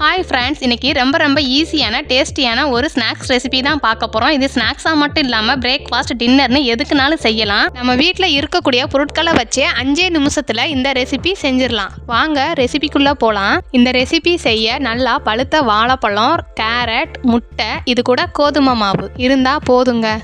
Hi friends, இன்னைக்கு ரொம்ப ஈஸியான டேஸ்டியான ஒரு ஸ்நாக்ஸ் ரெசிபி தான் பார்க்க போகிறோம். இது ஸ்நாக்ஸாக மட்டும் இல்லாமல் பிரேக்ஃபாஸ்ட், டின்னர்னு எதுக்குனாலும் செய்யலாம். நம்ம வீட்டில் இருக்கக்கூடிய பொருட்களை வச்சே 5 நிமிஷத்தில் இந்த ரெசிபி செஞ்சிடலாம். வாங்க ரெசிபிக்குள்ளே போகலாம். இந்த ரெசிபி செய்ய நல்லா பழுத்த வாழைப்பழம், கேரட், முட்டை, இது கூட கோதுமை மாவு இருந்தால் போதுங்க.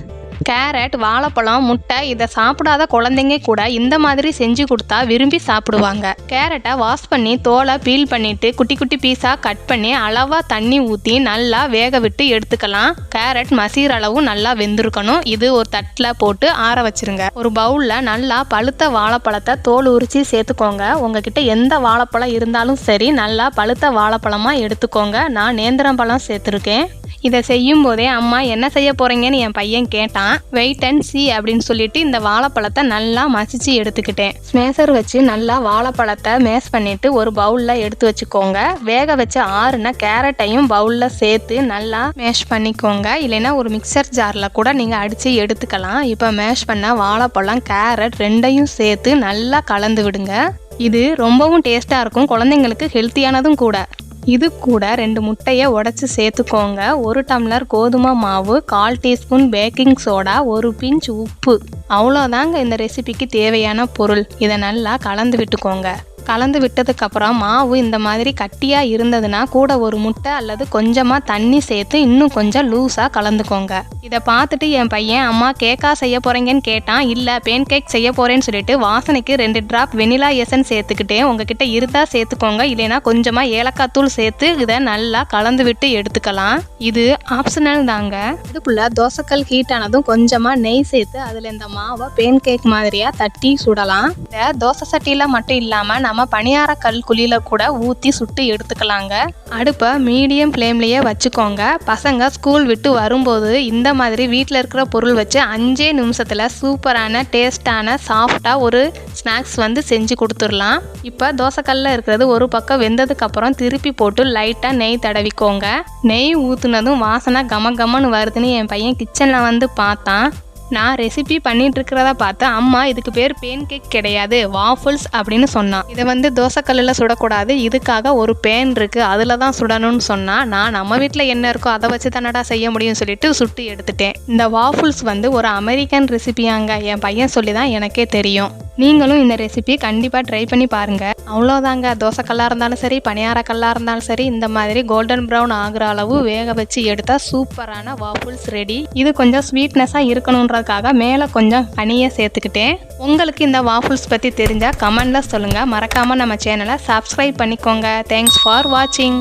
கேரட், வாழைப்பழம், முட்டை இதை சாப்பிடாத குழந்தைங்க கூட இந்த மாதிரி செஞ்சு கொடுத்தா விரும்பி சாப்பிடுவாங்க. கேரட்டை வாஷ் பண்ணி தோலை பீல் பண்ணிட்டு குட்டி குட்டி பீஸாக கட் பண்ணி அளவாக தண்ணி ஊற்றி நல்லா வேக விட்டு எடுத்துக்கலாம். கேரட் மசீர் அளவும் நல்லா வெந்திருக்கணும். இது ஒரு தட்டில் போட்டு ஆற வச்சிருங்க. ஒரு பவுலில் நல்லா பழுத்த வாழைப்பழத்தை தோல் உரிச்சு சேர்த்துக்கோங்க. உங்ககிட்ட எந்த வாழைப்பழம் இருந்தாலும் சரி, நல்லா பழுத்த வாழைப்பழமாக எடுத்துக்கோங்க. நான் நேந்திரம் பழம் சேர்த்துருக்கேன். இதை செய்யும் போதே அம்மா என்ன செய்ய போறீங்கன்னு என் பையன் கேட்டான். வெயிட் அண்ட் சி அப்படின்னு சொல்லிட்டு இந்த வாழைப்பழத்தை நல்லா மசிச்சு எடுத்துக்கிட்டேன். ஸ்மேஷர் வச்சு நல்லா வாழைப்பழத்தை மேஷ் பண்ணிட்டு ஒரு பவுல்ல எடுத்து வச்சுக்கோங்க. வேக வச்ச ஆறுன கேரட்டையும் பவுல்ல சேர்த்து நல்லா மேஷ் பண்ணிக்கோங்க. இல்லைன்னா ஒரு மிக்சர் ஜார்ல கூட நீங்க அடிச்சு எடுத்துக்கலாம். இப்போ மேஷ் பண்ண வாழைப்பழம், கேரட் ரெண்டையும் சேர்த்து நல்லா கலந்து விடுங்க. இது ரொம்பவும் டேஸ்டா இருக்கும். குழந்தைங்களுக்கு ஹெல்த்தியானதும் கூட. இது கூட 2 முட்டையை உடைச்சு சேர்த்துக்கோங்க. 1 டம்ளர் கோதுமை மாவு, 1/4 டீஸ்பூன் பேக்கிங் சோடா, 1 பிஞ்ச் உப்பு. அவ்வளோதாங்க இந்த ரெசிபிக்கு தேவையான பொருள். இதை நல்லா கலந்து விட்டுக்கோங்க. கலந்து விட்டதுக்கப்புறம் மாவு இந்த மாதிரி கட்டியாக இருந்ததுன்னா கூட ஒரு முட்டை அல்லது கொஞ்சமாக தண்ணி சேர்த்து இன்னும் கொஞ்சம் லூஸாக கலந்துக்கோங்க. இதை பார்த்துட்டு என் பையன், அம்மா கேக்கா செய்ய போகிறீங்கன்னு கேட்டான். இல்லை, பேன் கேக் செய்ய போகிறேன்னு சொல்லிட்டு வாசனைக்கு 2 டிராப் வெனிலா எசன்ஸ் சேர்த்துக்கிட்டேன். உங்ககிட்ட இருந்தால் சேர்த்துக்கோங்க. இல்லைன்னா கொஞ்சமாக ஏலக்காய் தூள் சேர்த்து இதை நல்லா கலந்து விட்டு எடுத்துக்கலாம். இது ஆப்ஷனல் தாங்க. இதுக்குள்ள தோசைக்கல் ஹீட் ஆனதும் கொஞ்சமாக நெய் சேர்த்து அதில் இந்த மாவை பேன் கேக் மாதிரியாக தட்டி சுடலாம். இந்த தோசை சட்டியில் மட்டும் இல்லாமல் நம்ம பணியார கல் குழியில கூட ஊற்றி சுட்டு எடுத்துக்கலாங்க. அடுப்பை மீடியம் ஃப்ளேம்லேயே வச்சுக்கோங்க. பசங்க ஸ்கூல் விட்டு வரும்போது இந்த மாதிரி வீட்டில் இருக்கிற பொருள் வச்சு 5 நிமிஷத்தில் சூப்பரான டேஸ்டான சாஃப்டாக ஒரு ஸ்நாக்ஸ் செஞ்சு கொடுத்துடலாம். இப்போ தோசைக்கல்லில் இருக்கிறது ஒரு பக்கம் வெந்ததுக்கப்புறம் திருப்பி போட்டு லைட்டாக நெய் தடவிக்கோங்க. நெய் ஊற்றுனதும் வாசனை கமன்னு வருதுன்னு என் பையன் கிச்சனில் பார்த்தான். நான் ரெசிபி பண்ணிட்டு இருக்கிறத பார்த்து, அம்மா இதுக்கு பேர் பேன் கேக் கிடையாது, வாஃபிள்ஸ் அப்படின்னு சொன்னான். இதை தோசைக்கல்லில் சுடக்கூடாது, இதுக்காக ஒரு பேன் இருக்குது, அதில் தான் சுடணும்னு சொன்னால், நான் நம்ம வீட்டில் என்ன இருக்கோ அதை வச்சு தானடா செய்ய முடியும்னு சொல்லிட்டு சுட்டு எடுத்துட்டேன். இந்த வாஃபிள்ஸ் ஒரு அமெரிக்கன் ரெசிபியாங்க. என் பையன் சொல்லி தான் எனக்கே தெரியும். நீங்களும் இந்த ரெசிபி கண்டிப்பாக ட்ரை பண்ணி பாருங்கள். அவ்வளோதாங்க. தோசைக்கல்லாக இருந்தாலும் சரி, பணியாரக்கல்லாக இருந்தாலும் சரி, இந்த மாதிரி கோல்டன் ப்ரௌன் ஆகிற அளவு வேக வச்சு எடுத்தால் சூப்பரான வாஃபிள்ஸ் ரெடி. இது கொஞ்சம் ஸ்வீட்னஸாக இருக்கணுன்றதுக்காக மேலே கொஞ்சம் ஹனியை சேர்த்துக்கிட்டேன். உங்களுக்கு இந்த வாஃபிள்ஸ் பற்றி தெரிஞ்சால் கமெண்டில் சொல்லுங்கள். மறக்காமல் நம்ம சேனலை சப்ஸ்கிரைப் பண்ணிக்கோங்க. தேங்க்ஸ் ஃபார் வாட்சிங்.